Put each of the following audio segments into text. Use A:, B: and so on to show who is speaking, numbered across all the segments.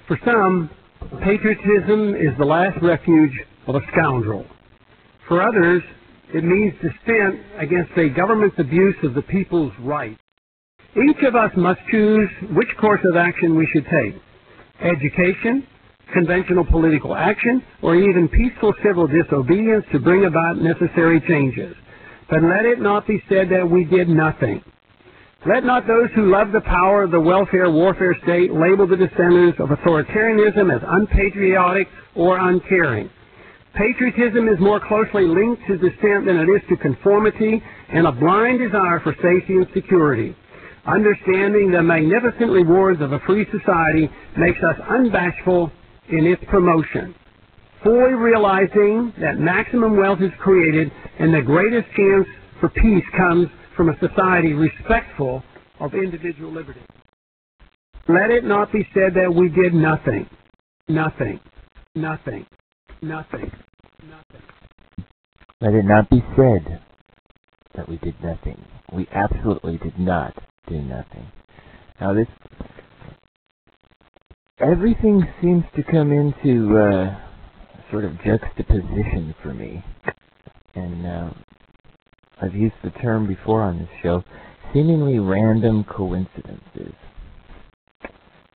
A: For some, patriotism is the last refuge of a scoundrel. For others, it means dissent against a government's abuse of the people's rights. Each of us must choose which course of action we should take: education, conventional political action, or even peaceful civil disobedience to bring about necessary changes. But let it not be said that we did nothing. Let not those who love the power of the welfare warfare state label the dissenters of authoritarianism as unpatriotic or uncaring. Patriotism is more closely linked to dissent than it is to conformity and a blind desire for safety and security. Understanding the magnificent rewards of a free society makes us unbashful in its promotion, fully realizing that maximum wealth is created and the greatest chance for peace comes from a society respectful of individual liberty. Let it not be said that we did nothing, nothing, nothing, nothing, nothing.
B: Let it not be said that we did nothing. We absolutely did not do nothing. Now everything seems to come into sort of juxtaposition for me. And I've used the term before on this show, seemingly random coincidences.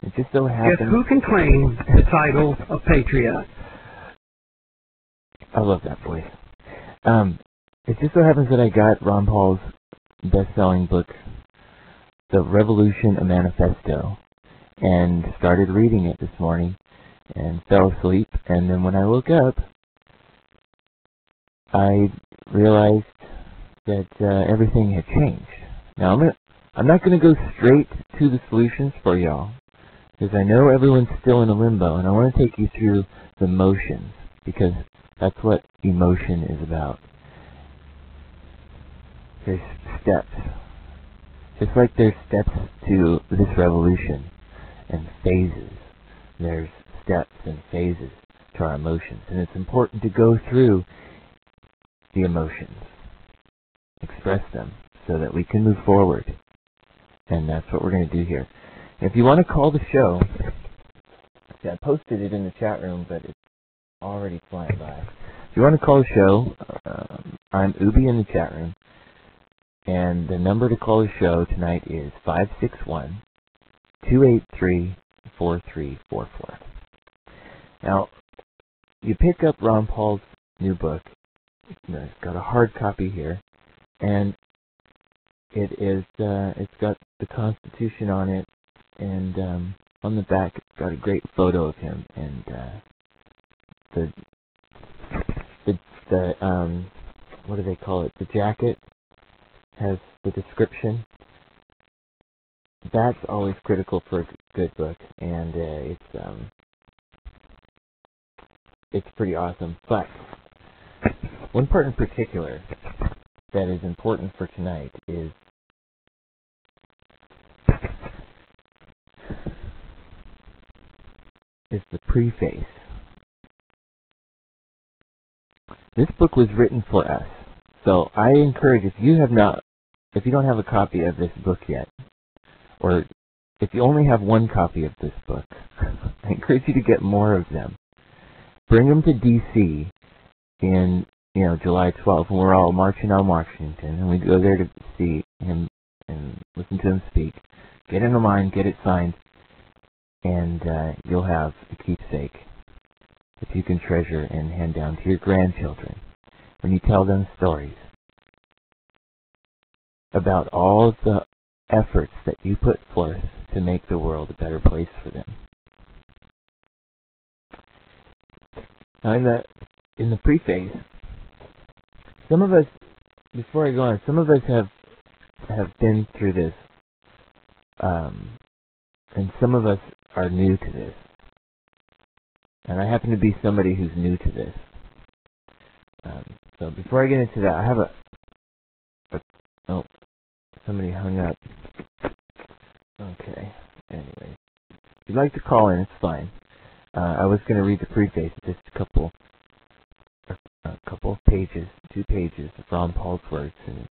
B: It just so happens...
A: Guess who can claim the title of patriot?
B: I love that voice. It just so happens that I got Ron Paul's best-selling book, The Revolution, a Manifesto, and started reading it this morning and fell asleep. And then when I woke up, I realized that everything had changed. Now, I'm not going to go straight to the solutions for y'all, because I know everyone's still in a limbo, and I want to take you through the motions, because that's what emotion is about. There's steps. Just like there's steps to this revolution and phases, there's steps and phases to our emotions. And it's important to go through the emotions, express them, so that we can move forward. And that's what we're going to do here. If you want to call the show, see, I posted it in the chat room, but it's already flying by. If you want to call the show, I'm Ubi in the chat room. And the number to call the show tonight is 561-283-4344. Now, you pick up Ron Paul's new book. It's got a hard copy here, and it's got the Constitution on it, and on the back it's got a great photo of him, and the what do they call it? The jacket has the description. That's always critical for a good book, and it's pretty awesome. But one part in particular that is important for tonight is the preface. This book was written for us, so I encourage, if you don't have a copy of this book yet, or if you only have one copy of this book, I encourage you to get more of them. Bring them to D.C. in July 12th, when we're all marching on Washington, and we go there to see him and listen to him speak. Get in the line, get it signed, and you'll have a keepsake that you can treasure and hand down to your grandchildren when you tell them stories about all the efforts that you put forth to make the world a better place for them. Now, in the preface, some of us, before I go on, some of us have been through this, and some of us are new to this. And I happen to be somebody who's new to this. So before I get into that, I have oh, somebody hung up. Okay. Anyway, if you'd like to call in, it's fine. I was going to read the preface, just a couple of pages, 2 pages of Ron Paul's words, and it's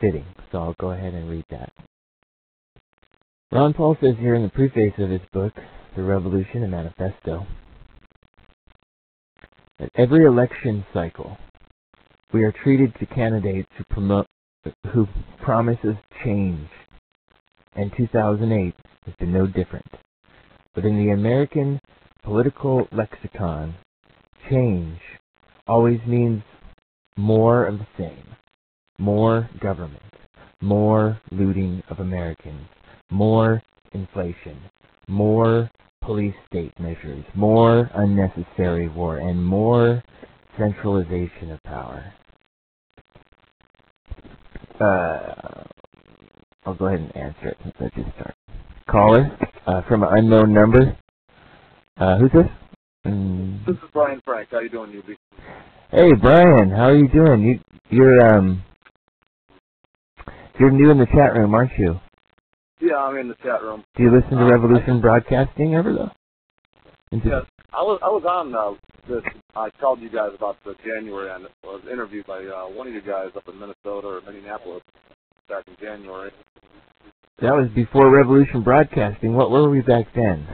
B: fitting. So I'll go ahead and read that. Ron Paul says here in the preface of his book, The Revolution and Manifesto, at every election cycle, we are treated to candidates who promises change, and 2008 has been no different. But in the American political lexicon, change always means more of the same. More government, more looting of Americans, more inflation, more police state measures, more unnecessary war, and more centralization of power. I'll go ahead and answer it since I just started. Caller from an unknown number. Who's this?
C: This is Brian Frank. How you doing, UB?
B: Hey, Brian. How are you doing? You're new in the chat room, aren't you?
C: Yeah, I'm in the chat room.
B: Do you listen to Revolution Broadcasting ever, though?
C: Yes, I was on this. I called you guys about the January, and I was interviewed by one of you guys up in Minnesota or Minneapolis back in January.
B: That was before Revolution Broadcasting. What were we back then?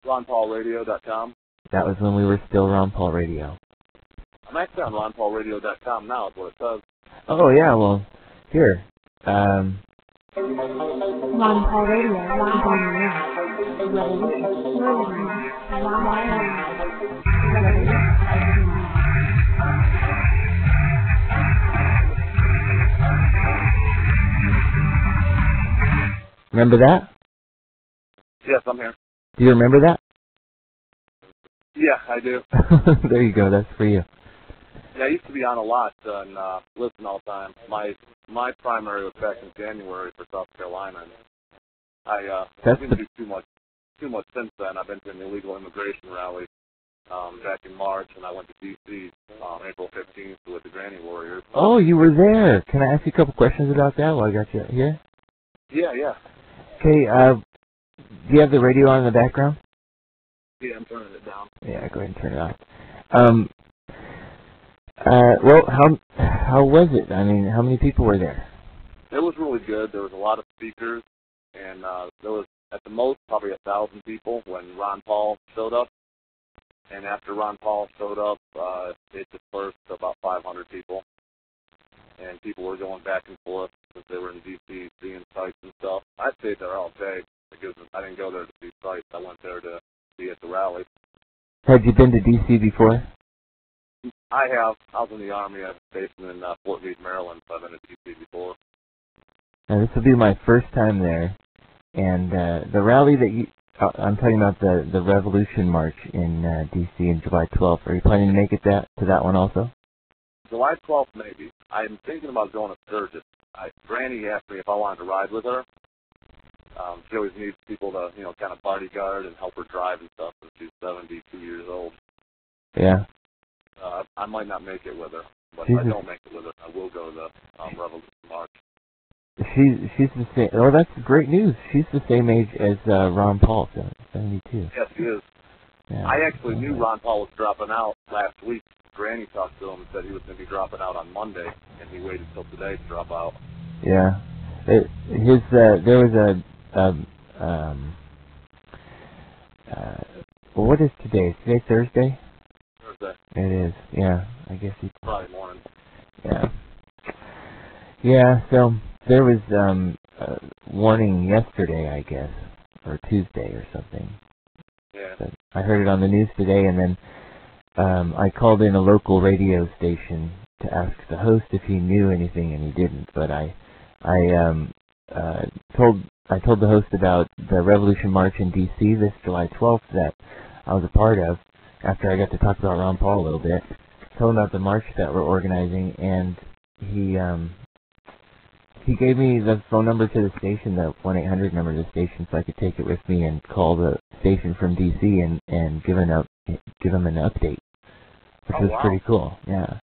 C: RonPaulRadio.com.
B: That was when we were still Ron Paul Radio.
C: I'm actually on RonPaulRadio.com now, is what it says.
B: Oh, yeah, well, here.
D: Ron Paul Radio, Ron Paul Radio, Revolution, Ron Paul Radio.
B: Remember that?
C: Yes, I'm here.
B: Do you remember that?
C: Yeah, I do.
B: There you go, that's for you.
C: Yeah, I used to be on a lot and listen all the time. My primary was back in January for South Carolina. And I didn't do too much since then. I've been to an illegal immigration rally back in March, and I went to D.C. on April 15th with the Granny Warriors.
B: Oh, you were there. Can I ask you a couple questions about that while I got you here?
C: Yeah.
B: Okay, do you have the radio on in the background?
C: Yeah, I'm turning it down.
B: Yeah, go ahead and turn it off. Well, how was it? I mean, how many people were there?
C: It was really good. There was a lot of speakers, and there was at the most probably 1,000 people when Ron Paul showed up. And after Ron Paul showed up, it dispersed to about 500 people. And people were going back and forth because they were in D.C. seeing sites and stuff. I stayed there all day because I didn't go there to see sites. I went there to be at the rally.
B: Had you been to D.C. before?
C: I have. I was in the Army. I was stationed in Fort Meade, Maryland, so I've been to D.C. before.
B: Now, this will be my first time there. And the rally that I'm talking about the Revolution March in D.C. on July 12th. Are you planning to make it to that one also?
C: July 12th, maybe. I'm thinking about going to Sturgis. Granny asked me if I wanted to ride with her. She always needs people to, kind of bodyguard and help her drive and stuff, and she's 72 years old.
B: Yeah.
C: I might not make it with her, but if I don't make it with her, I will go to the Revolution March.
B: She's the same. Oh, that's great news. She's the same age as Ron Paul, 72.
C: Yes, she is.
B: Yeah.
C: I actually knew Ron Paul was dropping out last week. Granny talked to him and said he was going to be dropping out on Monday, and he waited till today to drop out.
B: Yeah. There was well, what is today? Is today Thursday?
C: Thursday.
B: It is, yeah. I guess he...
C: Friday morning.
B: Yeah. Yeah, so there was a warning yesterday, I guess, or Tuesday or something.
C: Yeah.
B: But I heard it on the news today, and then I called in a local radio station to ask the host if he knew anything, and he didn't. But I told the host about the Revolution March in D.C. this July 12th that I was a part of. After I got to talk about Ron Paul a little bit, told him about the march that we're organizing, and he gave me the phone number to the station, the 1-800 number to the station, so I could take it with me and call the station from D.C. and give him an update, which was pretty cool. Yeah.